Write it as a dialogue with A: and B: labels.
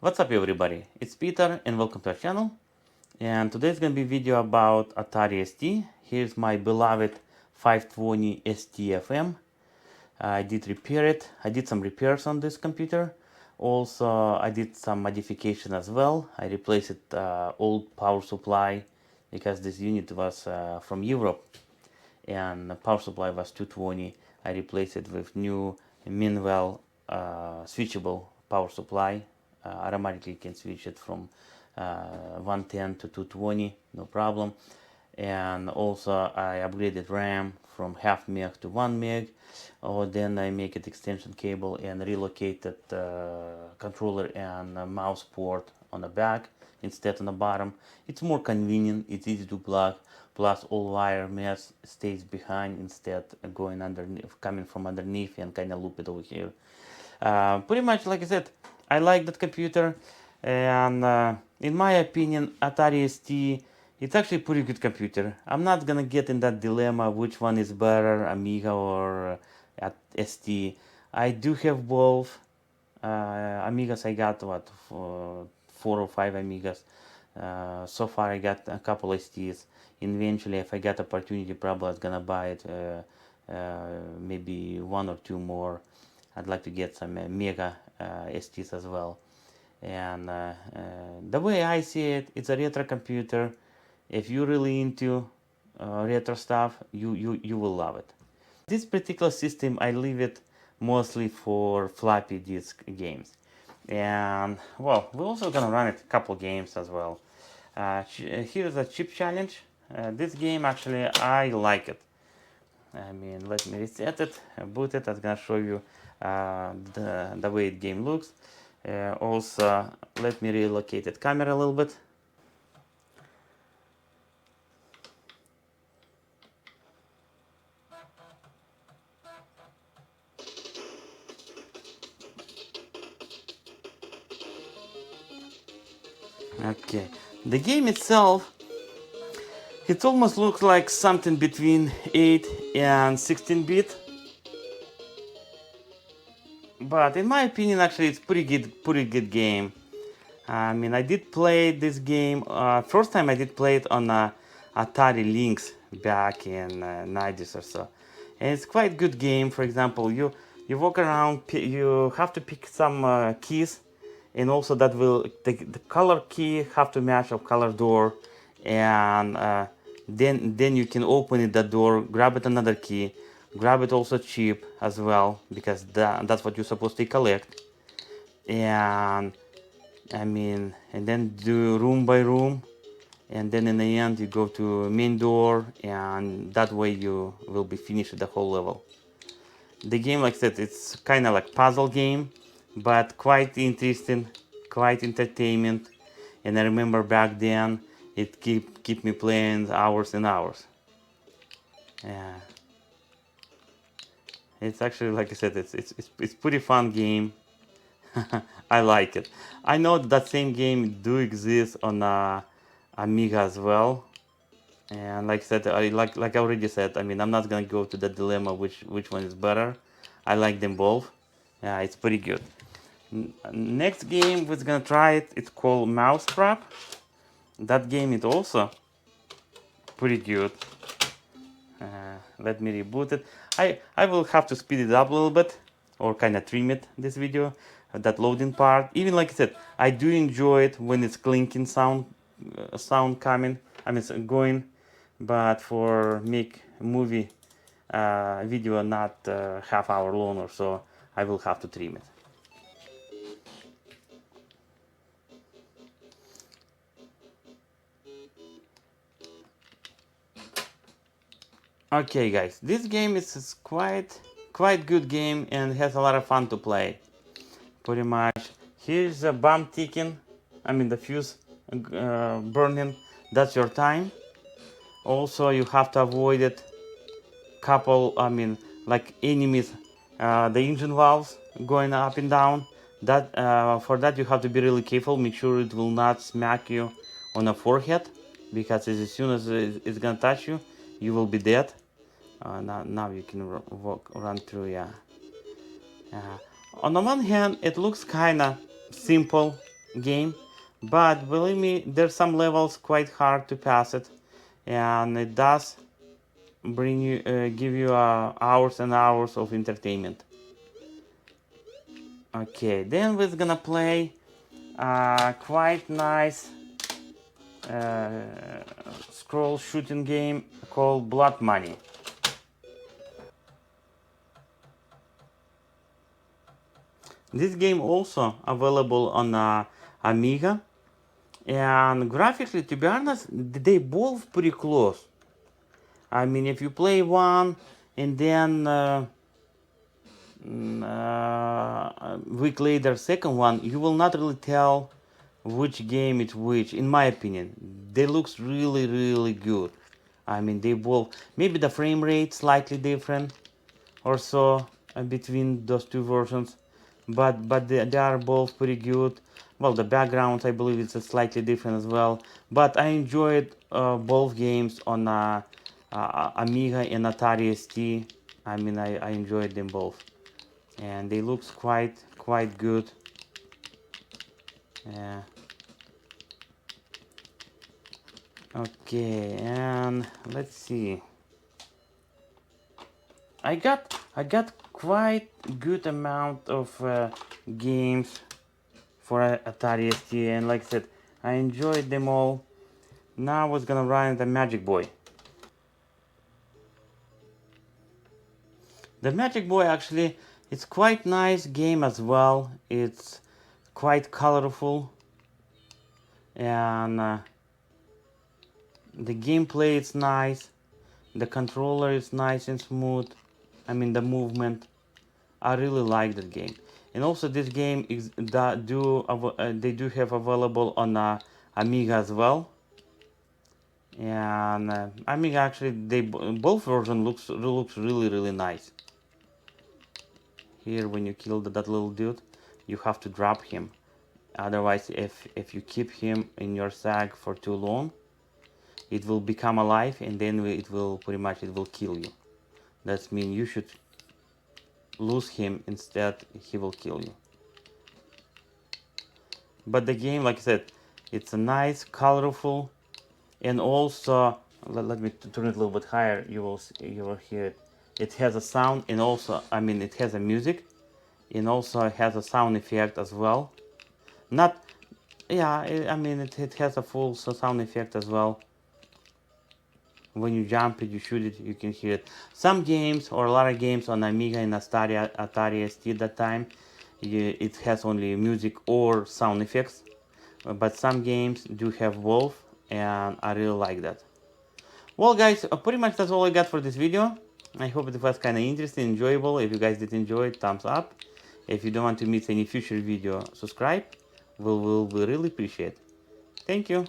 A: What's up everybody, it's Peter and welcome to our channel. And today's gonna be a video about Atari ST. Here's my beloved 520 ST-FM. I did repair it. I did some repairs on this computer. Also, I did some modification as well. I replaced it old power supply because this unit was from Europe and the power supply was 220. I replaced it with new Minwell switchable power supply. Automatically you can switch it from 110 to 220, no problem. And also I upgraded RAM from half meg to 1 meg. Then I make it extension cable and relocated controller and mouse port on the back instead on the bottom. It's more convenient, it's easy to plug, plus all wire mess stays behind instead going underneath, coming from underneath and kind of loop it over here. Pretty much like I said, I like that computer, and in my opinion Atari ST, it's actually a pretty good computer. I'm not gonna get in that dilemma which one is better, Amiga or ST. I do have both. Amigas, I got what, 4 or 5 Amigas. So far I got a couple STs. Eventually if I get opportunity, probably I was gonna buy it, maybe 1 or 2 more. I'd like to get some Mega STs as well. And the way I see it, it's a retro computer. If you're really into retro stuff, you will love it. This particular system, I leave it mostly for floppy disk games. And well, we're also gonna run it a couple games as well. Here's a chip challenge. This game actually I like it. I mean, let me reset it, boot it. I'm gonna show you the way the game looks. Also, let me relocate the camera a little bit. Okay, the game itself, it almost looks like something between 8 and 16-bit. But in my opinion, actually, it's pretty good game. I mean, I did play this game. First time I did play it on Atari Lynx back in 90s or so, and it's quite good game. For example, you walk around, you have to pick some keys, and also that will the color key have to match a color door, and then you can open it, that door, grab it another key, grab it also chip as well, because that's what you're supposed to collect. And I mean, and then do room by room, and then in the end you go to main door, and that way you will be finished the whole level. The game, like I said, it's kind of like puzzle game, but quite interesting, quite entertainment. And I remember back then it keep me playing hours and hours. Yeah, it's actually, like I said, it's pretty fun game. I like it. I know that same game do exist on Amiga as well, and like I said, like I already said, I mean, I'm not gonna go to the dilemma which one is better. I like them both. Yeah, it's pretty good. Next game we're gonna try it. It's called Mousetrap. That game is also pretty good. Let me reboot it. I will have to speed it up a little bit, or kind of trim it, this video, that loading part. Even like I said, I do enjoy it when it's clinking sound coming, I mean it's going, but for make movie video not half-hour long or so, I will have to trim it. Okay guys, this game is quite good game and has a lot of fun to play. Pretty much, here's a bomb ticking, I mean the fuse burning, that's your time. Also you have to avoid it couple, I mean like enemies, the engine valves going up and down. That for that you have to be really careful, make sure it will not smack you on the forehead, because as soon as it's gonna touch you, you will be dead. Now you can run through, yeah. On the one hand, it looks kinda simple game, but believe me, there's some levels quite hard to pass it, and it does bring you give you hours and hours of entertainment. Okay, then we're gonna play quite nice scroll shooting game called Blood Money. This game also available on Amiga, and graphically, to be honest, they both pretty close. I mean, if you play one and then a week later second one, you will not really tell which game is which. In my opinion, they looks really good. I mean, they both, maybe the frame rate slightly different or so between those two versions, but they are both pretty good. Well, the backgrounds, I believe it's slightly different as well, but I enjoyed both games on Amiga and Atari ST. I mean, I enjoyed them both, and they looks quite good. Yeah. Okay, and let's see. I got quite good amount of games for Atari ST, and like I said, I enjoyed them all. Now I was gonna run the Magic Boy. The Magic Boy actually, it's quite nice game as well. It's quite colorful, and the gameplay is nice. The controller is nice and smooth. I mean, the movement. I really like that game. And also this game is they do have available on Amiga as well. And Amiga actually, both version looks really nice. Here, when you kill that little dude, you have to drop him. Otherwise, if you keep him in your sack for too long, it will become alive, and then it will pretty much it will kill you. That means you should lose him, instead he will kill you. But the game, like I said, it's a nice, colorful, and also let me turn it a little bit higher. You will hear it. It has a sound, and also, I mean, it has a music, and also has a sound effect as well. Not, yeah, I mean, it has a full sound effect as well. When you jump it, you shoot it, you can hear it. Some games, or a lot of games on Amiga and Atari ST at that time, it has only music or sound effects. But some games do have both, and I really like that. Well, guys, pretty much that's all I got for this video. I hope it was kind of interesting, enjoyable. If you guys did enjoy it, thumbs up. If you don't want to miss any future video, subscribe. We really appreciate it. Thank you.